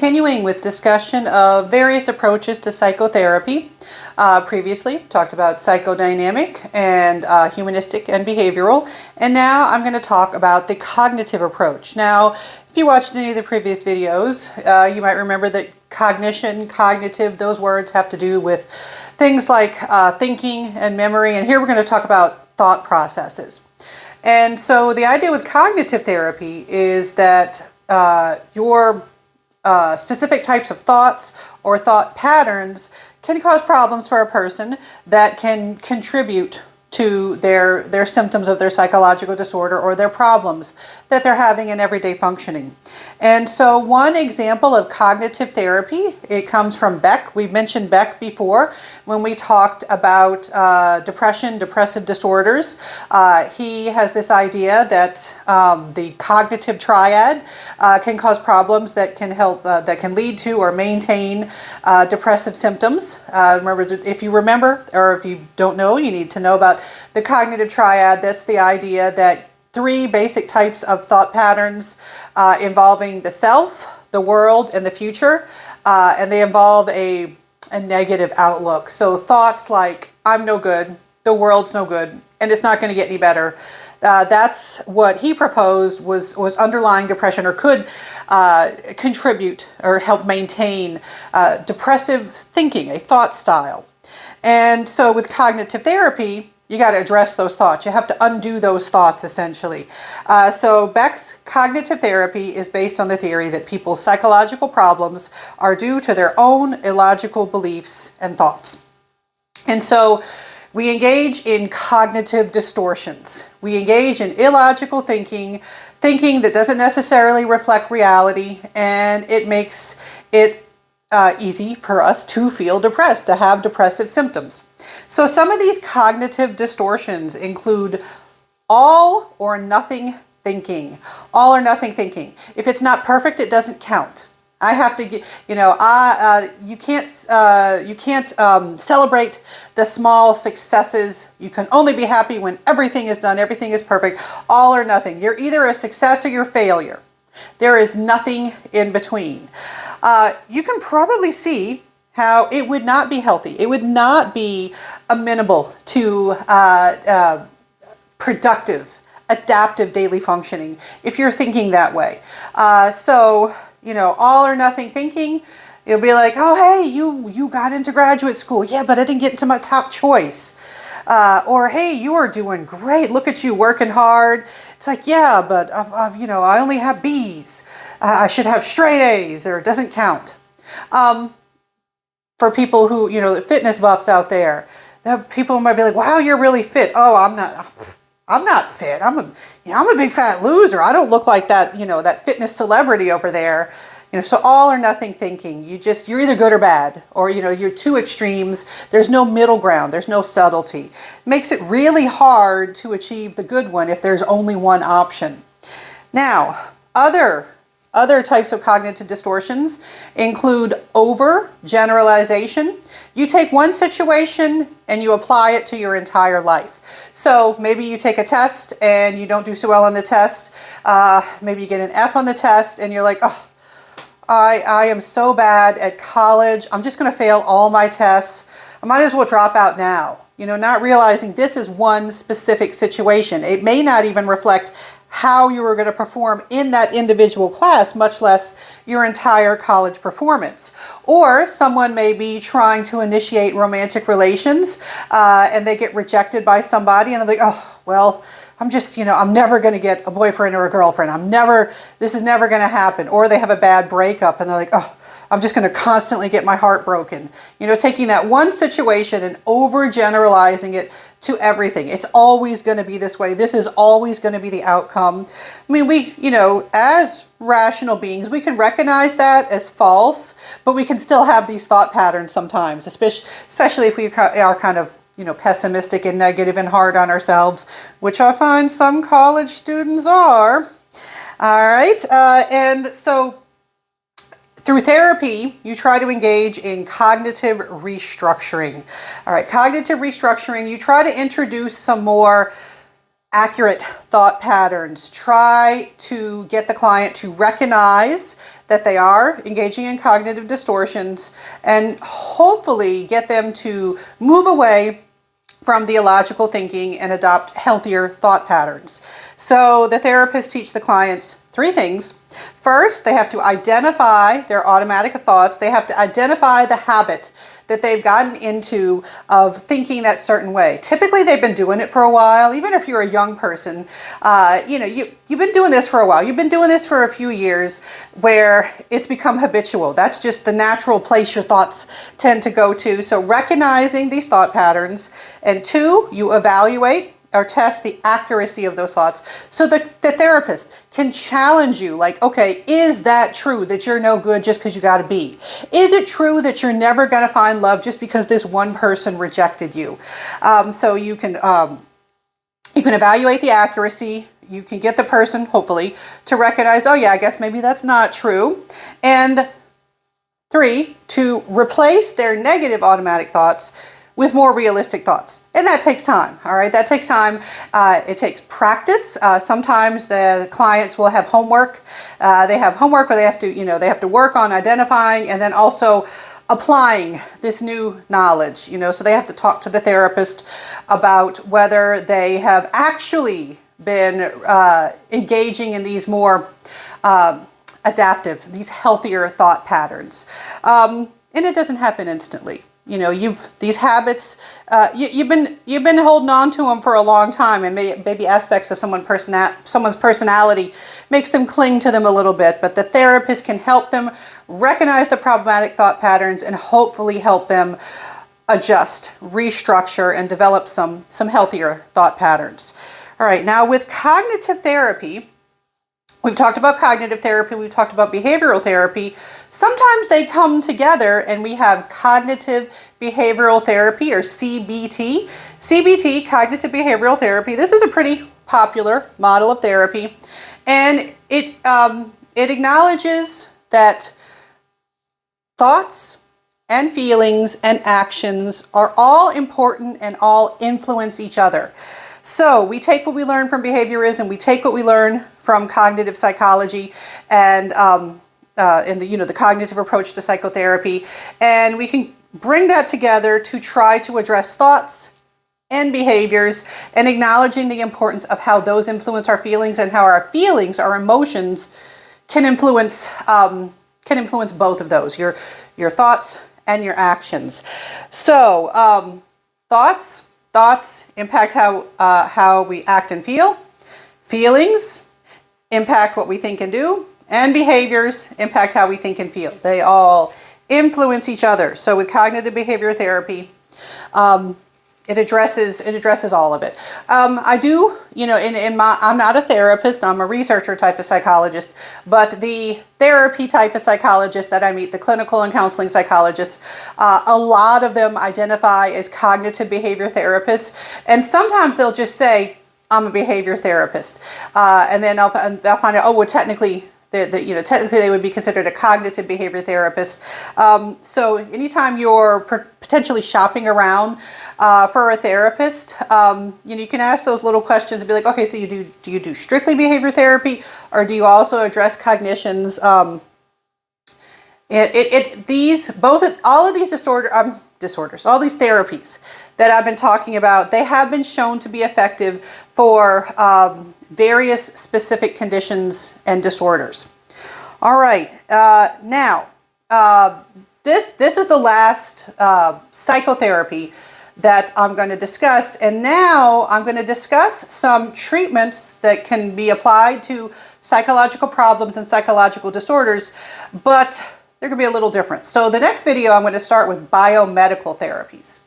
continuing with discussion of various approaches to psychotherapy. Previously, talked about psychodynamic and humanistic and behavioral, and now I'm going to talk about the cognitive approach. Now, if you watched any of the previous videos, you might remember that cognition, cognitive, those words have to do with things like thinking and memory, and here we're going to talk about thought processes. And so the idea with cognitive therapy is that your specific types of thoughts or thought patterns can cause problems for a person that can contribute to their symptoms of their psychological disorder or their problems that they're having in everyday functioning. And so one example of cognitive therapy, it comes from Beck. We mentioned Beck before when we talked about depression, depressive disorders. He has this idea that the cognitive triad can cause problems that can help, that can lead to or maintain depressive symptoms. Remember, if you remember, or if you don't know, you need to know about the cognitive triad. That's the idea that three basic types of thought patterns involving the self, the world, and the future, and they involve a negative outlook. So thoughts like, I'm no good, the world's no good, and it's not going to get any better. That's what he proposed was underlying depression, or could contribute or help maintain depressive thinking, a thought style. And so with cognitive therapy, you got to address those thoughts. You have to undo those thoughts, essentially. So Beck's cognitive therapy is based on the theory that people's psychological problems are due to their own illogical beliefs and thoughts. And so we engage in cognitive distortions. We engage in illogical thinking that doesn't necessarily reflect reality, and it makes it easy for us to feel depressed, to have depressive symptoms. So some of these cognitive distortions include all or nothing thinking. All or nothing thinking. If it's not perfect, it doesn't count. I have to get, you can't celebrate the small successes. You can only be happy when everything is done, everything is perfect. All or nothing. You're either a success or you're a failure. There is nothing in between. You can probably see how it would not be healthy. It would not be amenable to productive, adaptive daily functioning if you're thinking that way. So, all or nothing thinking, it'll be like, oh, hey, you got into graduate school. Yeah, but I didn't get into my top choice. Or, hey, you are doing great. Look at you working hard. It's like, yeah, but I only have B's. I should have straight A's, or it doesn't count. For people who, the fitness buffs out there, people might be like, wow, you're really fit. Oh, I'm not fit. I'm a big fat loser. I don't look like that, that fitness celebrity over there. So all or nothing thinking. You're either good or bad, or, you're two extremes. There's no middle ground. There's no subtlety. It makes it really hard to achieve the good one if there's only one option. Now, other types of cognitive distortions include overgeneralization. You take one situation and you apply it to your entire life. So maybe you take a test and you don't do so well on the test. Maybe you get an F on the test and you're like, oh, I am so bad at college. I'm just going to fail all my tests. I might as well drop out now. Not realizing this is one specific situation. It may not even reflect how you were going to perform in that individual class, much less your entire college performance. Or someone may be trying to initiate romantic relations and they get rejected by somebody and they're like, oh, well, I'm just, I'm never going to get a boyfriend or a girlfriend. This is never going to happen. Or they have a bad breakup and they're like, oh, I'm just going to constantly get my heart broken. Taking that one situation and overgeneralizing it to everything. It's always going to be this way. This is always going to be the outcome. I mean, we, as rational beings, we can recognize that as false, but we can still have these thought patterns sometimes, especially if we are kind of, pessimistic and negative and hard on ourselves, which I find some college students are. All right. And so through therapy, you try to engage in cognitive restructuring. All right, cognitive restructuring, you try to introduce some more accurate thought patterns. Try to get the client to recognize that they are engaging in cognitive distortions and hopefully get them to move away from the illogical thinking and adopt healthier thought patterns. So the therapists teach the clients three things. First, they have to identify their automatic thoughts. They have to identify the habit that they've gotten into of thinking that certain way. Typically, they've been doing it for a while. Even if you're a young person, you've been doing this for a while. You've been doing this for a few years where it's become habitual. That's just the natural place your thoughts tend to go to. So recognizing these thought patterns. And two, you evaluate or test the accuracy of those thoughts. So the therapist can challenge you like, okay, is that true that you're no good just because you got a B? Is it true that you're never going to find love just because this one person rejected you? So you can evaluate the accuracy. You can get the person, hopefully, to recognize, oh yeah, I guess maybe that's not true. And three, to replace their negative automatic thoughts with more realistic thoughts. And that takes time, all right? That takes time. It takes practice. Sometimes the clients will have homework. They have homework where they have to work on identifying and then also applying this new knowledge, so they have to talk to the therapist about whether they have actually been engaging in these more adaptive, these healthier thought patterns. And it doesn't happen instantly. These habits, you've been holding on to them for a long time, and maybe aspects of someone's personality makes them cling to them a little bit. But the therapist can help them recognize the problematic thought patterns and hopefully help them adjust, restructure, and develop some healthier thought patterns. All right, now with cognitive therapy, we've talked about cognitive therapy, we've talked about behavioral therapy. Sometimes they come together and we have cognitive behavioral therapy, or CBT. CBT, cognitive behavioral therapy. This is a pretty popular model of therapy, and it acknowledges that thoughts and feelings and actions are all important and all influence each other. So we take what we learn from behaviorism, we take what we learn from cognitive psychology and the cognitive approach to psychotherapy, and we can bring that together to try to address thoughts and behaviors and acknowledging the importance of how those influence our feelings and how our feelings, our emotions, can influence both of those, your thoughts and your actions. So thoughts impact how we act and feel. Feelings impact what we think and do. And behaviors impact how we think and feel. They all influence each other. So with cognitive behavior therapy, it addresses all of it. I do, I'm not a therapist. I'm a researcher type of psychologist, but the therapy type of psychologist that I meet, the clinical and counseling psychologists, a lot of them identify as cognitive behavior therapists, and sometimes they'll just say, I'm a behavior therapist, and then I'll find out, oh, well, technically they would be considered a cognitive behavior therapist. So anytime you're potentially shopping around for a therapist, you can ask those little questions and be like, okay, so do you do strictly behavior therapy, or do you also address cognitions? All of these disorders, all these therapies that I've been talking about, they have been shown to be effective for various specific conditions and disorders. All right, now this is the last psychotherapy that I'm going to discuss, and now I'm going to discuss some treatments that can be applied to psychological problems and psychological disorders, but they're going to be a little different. So the next video I'm going to start with biomedical therapies.